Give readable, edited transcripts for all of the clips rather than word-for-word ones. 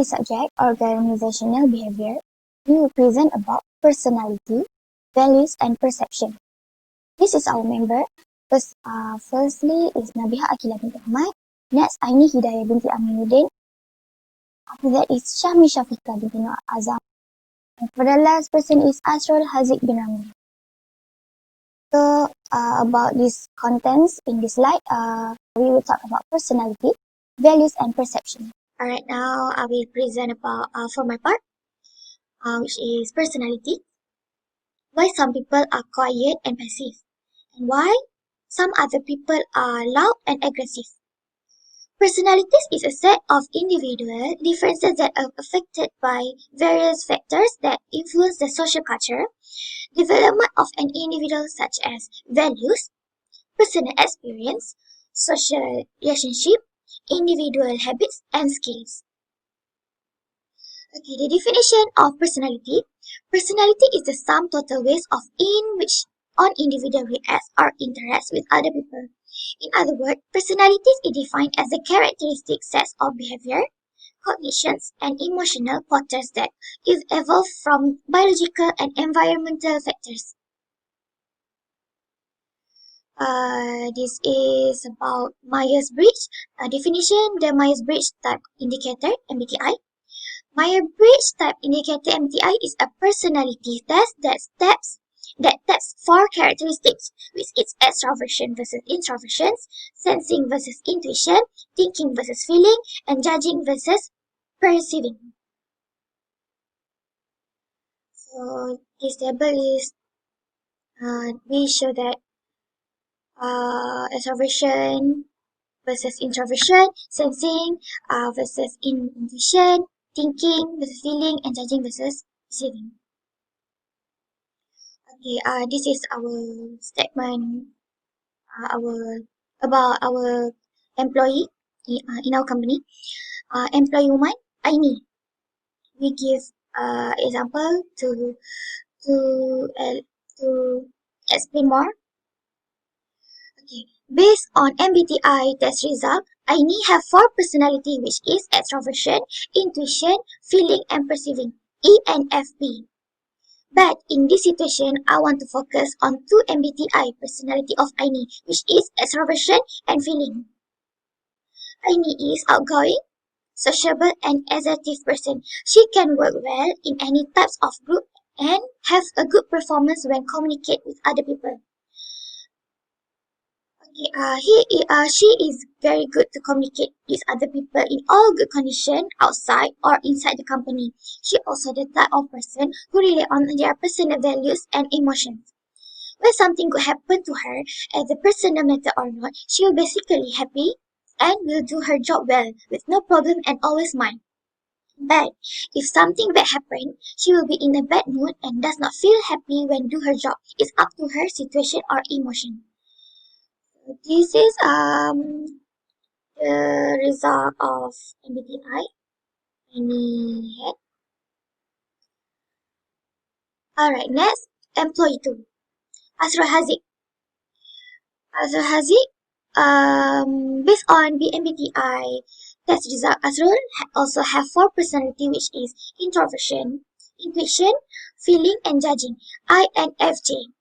this subject, organizational behavior, we will present about personality, values, and perception. This is our member. Firstly is Nabiha, Aqila, Binti, Ahmad. Next, Aini, Hidayah, Binti, Aminuddin. After that is Syahmi, Syafiqah, Binti, Azam. And for the last person is Asrul, Haziq bin Ramli. So, about these contents in this slide, we will talk about personality, values, and perception. Alright, now I will present about for my part, which is personality. Why some people are quiet and passive, and why some other people are loud and aggressive. Personalities is a set of individual differences that are affected by various factors that influence the social culture, development of an individual such as values, personal experience, social relationship, individual habits, and skills. Okay, the definition of personality. Personality is the sum total ways of in which an individual reacts or interacts with other people. In other words, personality is defined as the characteristic sets of behavior, cognitions, and emotional patterns that evolve from biological and environmental factors. This is about Myers-Briggs definition. The Myers-Briggs type indicator (MBTI). Myers-Briggs type indicator (MBTI) is a personality test that tests 4 characteristics, which is extroversion versus introversion, sensing versus intuition, thinking versus feeling, and judging versus perceiving. So this table is we show that extroversion versus introversion, sensing versus intuition, thinking versus feeling, and judging versus perceiving. Okay, this is our statement about our employee in our company. Employee woman, Aini. We give example to explain more. Okay, based on MBTI test result, Aini have 4 personality, which is extroversion, intuition, feeling, and perceiving, ENFP. But in this situation, I want to focus on 2 MBTI personality of Aini, which is extroversion and feeling. Aini is outgoing, sociable, and assertive person. She can work well in any types of group and have a good performance when communicate with other people. Okay, she is very good to communicate with other people in all good condition outside or inside the company. She also the type of person who rely on their personal values and emotions. When something good happen to her, as a personal matter or not, she will basically happy and will do her job well with no problem and always mind. But if something bad happen, she will be in a bad mood and does not feel happy when do her job. It's up to her situation or emotion. This is the result of MBTI. Any head. Alright, next, employee 2. Asrul Haziq. Based on the MBTI test result, Asrul also have 4 personality, which is introversion, intuition, feeling, and judging, INFJ.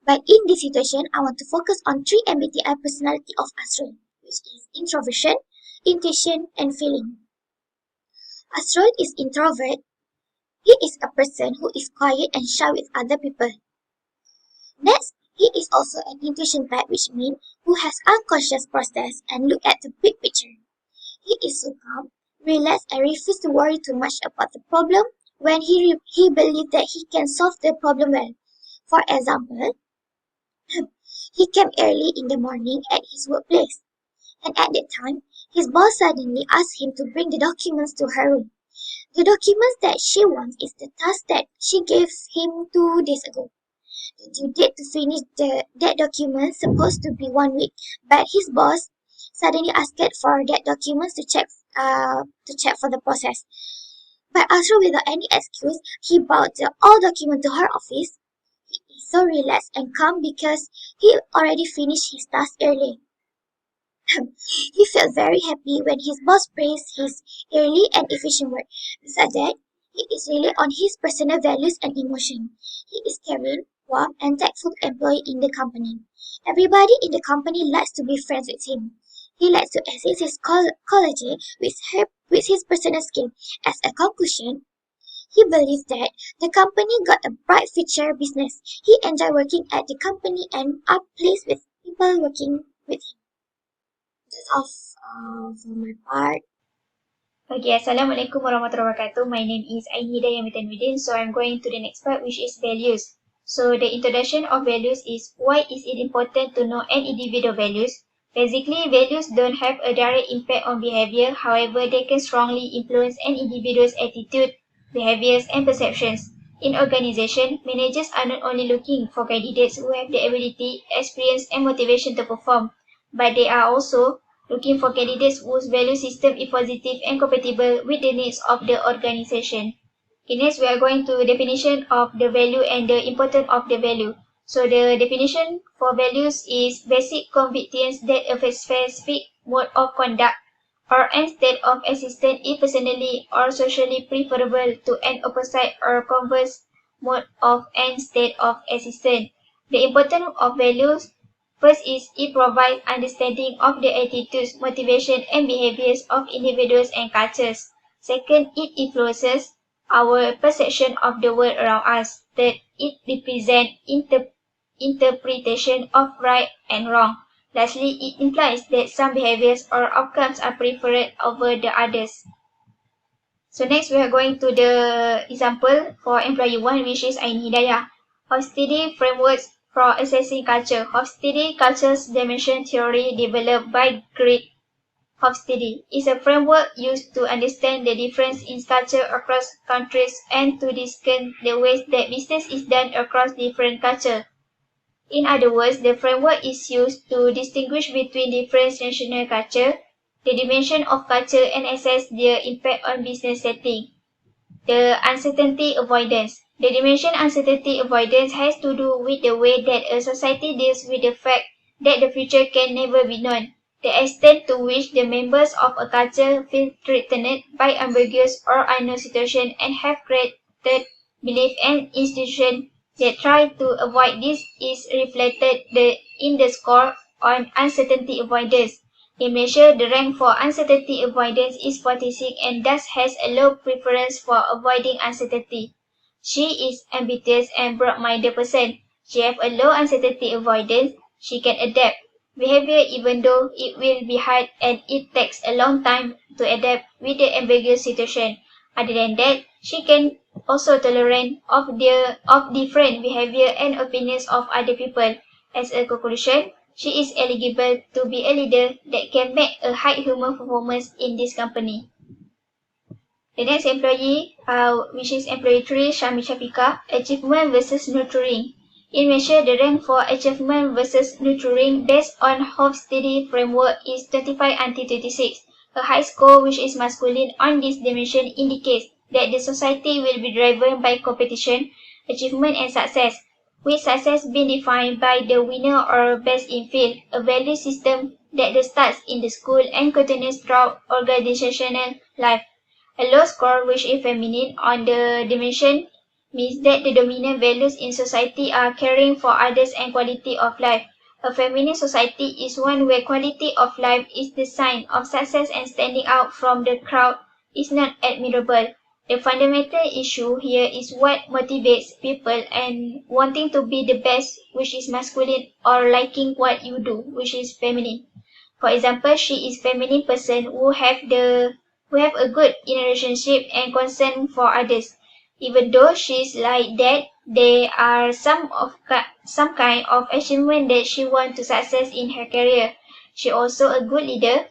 But in this situation, I want to focus on 3 MBTI personality of Asrul, which is introversion, intuition, and feeling. Asrul is introvert. He is a person who is quiet and shy with other people. Next, he is also an intuition type, which means who has unconscious process and look at the big picture. He is so calm, relaxed, and refuses to worry too much about the problem when he believes that he can solve the problem well. For example, he came early in the morning at his workplace, and at that time, his boss suddenly asked him to bring the documents to her room. The documents that she wants is the task that she gave him 2 days ago. The due date to finish that document supposed to be 1 week, but his boss suddenly asked for that documents to check for the process. But Asrul, without any excuse, he brought the all document to her office. He is so relaxed and calm because he already finished his task early. He felt very happy when his boss praised his early and efficient work. Besides that, he is really on his personal values and emotion. He is caring, warm, and tactful employee in the company. Everybody in the company likes to be friends with him. He likes to assist his colleague with his personal skill. As a conclusion, he believes that the company got a bright future business. He enjoyed working at the company and are pleased with people working with him. That's all for my part. Okay, Assalamualaikum warahmatullahi wabarakatuh. My name is Aini Hidayah Aminuddin. So I'm going to the next part, which is values. So the introduction of values is why is it important to know an individual values? Basically, values don't have a direct impact on behavior. However, they can strongly influence an individual's attitude, behaviors, and perceptions. In organization, managers are not only looking for candidates who have the ability, experience, and motivation to perform, but they are also looking for candidates whose value system is positive and compatible with the needs of the organization. Okay, next we are going to definition of the value and the importance of the value. So the definition for values is basic convictions that affect specific mode of conduct or an state of existence is personally or socially preferable to an opposite or converse mode of an state of existence. The importance of values: first is it provides understanding of the attitudes, motivation, and behaviors of individuals and cultures. Second, it influences our perception of the world around us. Third, it represents interpretation of right and wrong. Lastly, it implies that some behaviors or outcomes are preferred over the others. So next we are going to the example for employee 1, which is Aini Hidayah. Hostility frameworks for assessing culture. Hostility cultures dimension theory developed by Greg Hofstede is a framework used to understand the difference in culture across countries and to discern the ways that business is done across different cultures. In other words, the framework is used to distinguish between different national culture, the dimension of culture, and assess their impact on business setting. The uncertainty avoidance. The dimension uncertainty avoidance has to do with the way that a society deals with the fact that the future can never be known, the extent to which the members of a culture feel threatened by ambiguous or unknown situations and have created belief and institutions that try to avoid this is reflected in the score on uncertainty avoidance. They measure the rank for uncertainty avoidance is 46 and thus has a low preference for avoiding uncertainty. She is ambitious and broad-minded person. She has a low uncertainty avoidance. She can adapt behavior even though it will be hard and it takes a long time to adapt with the ambiguous situation. Other than that, she can also tolerate of different behavior and opinions of other people. As a conclusion, she is eligible to be a leader that can make a high human performance in this company. The next employee, which is employee 3, Syafiqah, achievement versus nurturing. In measure, the rank for achievement versus nurturing based on Hofstede framework is 25 until 26. A high score, which is masculine on this dimension, indicates that the society will be driven by competition, achievement, and success, with success being defined by the winner or best in field, a value system that starts in the school and continues throughout organizational life. A low score, which is feminine on the dimension, means that the dominant values in society are caring for others and quality of life. A feminine society is one where quality of life is the sign of success and standing out from the crowd is not admirable. The fundamental issue here is what motivates people and wanting to be the best, which is masculine, or liking what you do, which is feminine. For example, she is feminine person who have a good inner relationship and concern for others. Even though she's like that, there are some kind of achievement that she wants to success in her career. She also a good leader,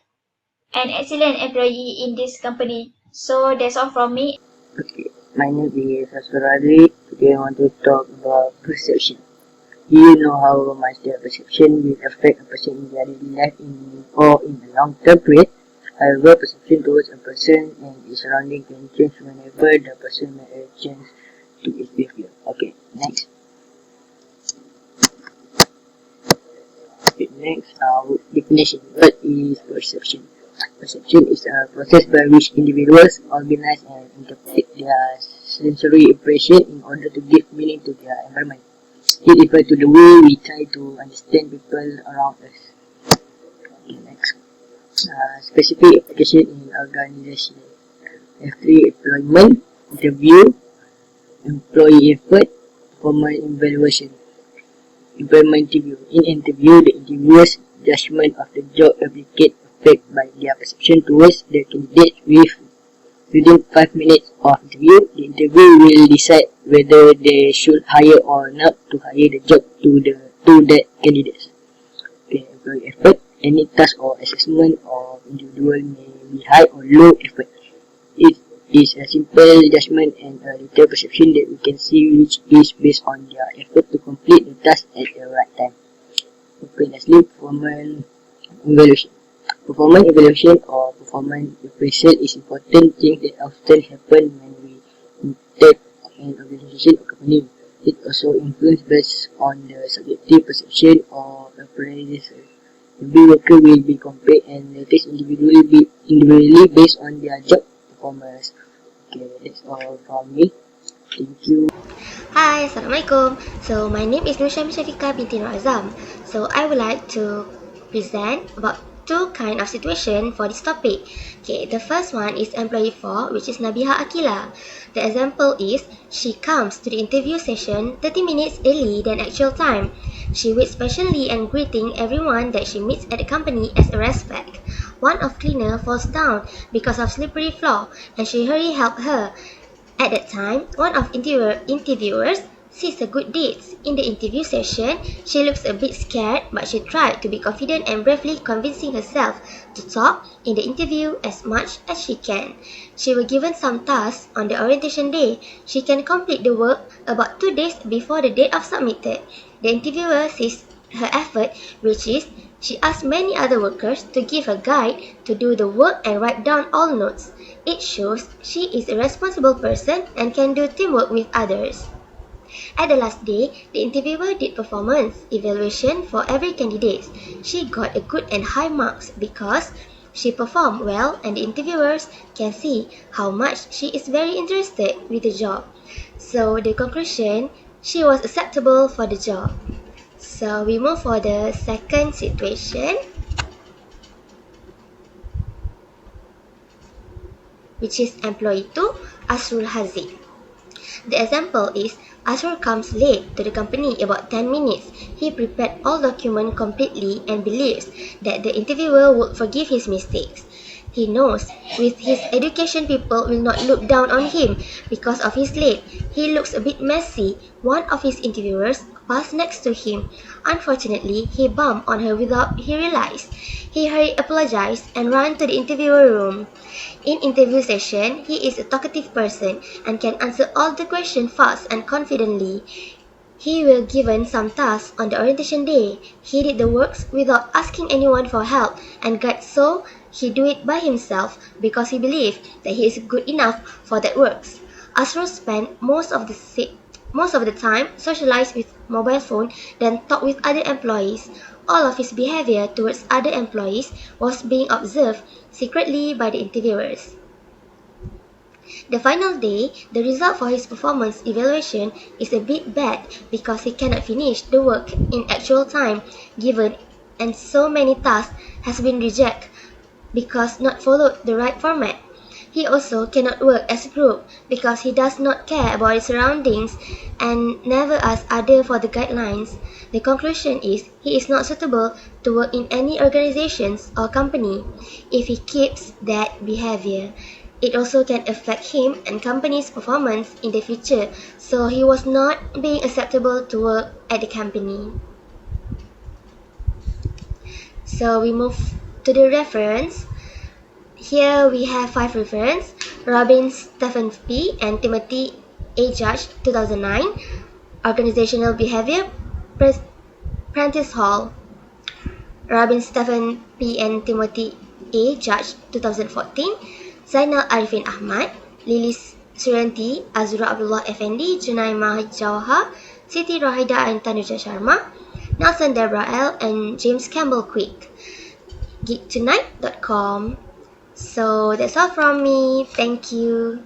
an excellent employee in this company. So that's all from me. Okay, my name is Asrul. Today I want to talk about perception. Do you know how much their perception will affect a person in their daily life or in the long term period? However, perception towards a person and its surrounding can change whenever the person makes a change to its behavior. Okay, next. Okay, next, definition. What is perception? Perception is a process by which individuals organize and interpret their sensory impression in order to give meaning to their environment. It refers to the way we try to understand people around us. Okay, next. Specific application in organization. F3 employment, interview, employee effort, performance evaluation. Employment interview. In interview, the interviewer's judgment of the job applicant affected by their perception towards the candidate. Within 5 minutes of interview, the interviewer will decide whether they should hire or not to hire the job to that candidate. Okay, employee effort. Any task or assessment of individual may be high or low effort. It is a simple judgment and a detailed perception that we can see which is based on their effort to complete the task at the right time. Okay, lastly, performance evaluation. Performance evaluation or performance appraisal is important thing that often happen when we intake an organization or company. It also influences based on the subjective perception of appraisal. Every worker will be compared and rated individually based on their job performance. Okay, that's all from me. Thank you. Hi, Assalamualaikum. So my name is Syafiqah Binti. So I would like to present about two kind of situation for this topic. Okay, the first one is employee 4, which is Nabiha Aqila. The example is she comes to the interview session 30 minutes early than actual time. She waits patiently and greeting everyone that she meets at the company as a respect. One of cleaner falls down because of slippery floor and she hurry help her. At that time, one of interviewers sees a good deeds. In the interview session, she looks a bit scared, but she tried to be confident and bravely convincing herself to talk in the interview as much as she can. She was given some tasks on the orientation day. She can complete the work about 2 days before the date of submitted. The interviewer sees her effort, which is she asked many other workers to give her guide to do the work and write down all notes. It shows she is a responsible person and can do teamwork with others. At the last day, the interviewer did performance evaluation for every candidate. She got a good and high marks because she performed well and the interviewers can see how much she is very interested with the job. So the conclusion, she was acceptable for the job. So we move for the second situation, which is employee 2, Asrul Haziq. The example is Asrul comes late to the company about 10 minutes. He prepared all documents completely and believes that the interviewer would forgive his mistakes. He knows with his education people will not look down on him because of his late. He looks a bit messy. One of his interviewers passed next to him. Unfortunately, he bumped on her without he realized. He hurried, apologized, and ran to the interviewer room. In interview session, he is a talkative person and can answer all the questions fast and confidently. He will given some tasks on the orientation day. He did the works without asking anyone for help and guide, so he do it by himself because he believed that he is good enough for that works. Asrul spent most of the time socialized with mobile phone than talk with other employees. All of his behavior towards other employees was being observed secretly by the interviewers. The final day, the result for his performance evaluation is a bit bad because he cannot finish the work in actual time given and so many tasks has been rejected because not followed the right format. He also cannot work as a group because he does not care about his surroundings and never asks others for the guidelines. The conclusion is he is not suitable to work in any organizations or company if he keeps that behavior. It also can affect him and company's performance in the future, so he was not being acceptable to work at the company. So we move to the reference. Here we have 5 reference. Robin Stephen P. and Timothy A. Judge, 2009. Organizational Behaviour, Prentice Hall. Robin Stephen P. and Timothy A. Judge, 2014. Zainal Arifin Ahmad, Lilis Suranti, Azura Abdullah Effendi, Junaimah Jawhar, Siti Rohaida and Tanuja Sharma. Nelson Deborah L, and James Campbell Quick. geektonight.com. So that's all from me. Thank you.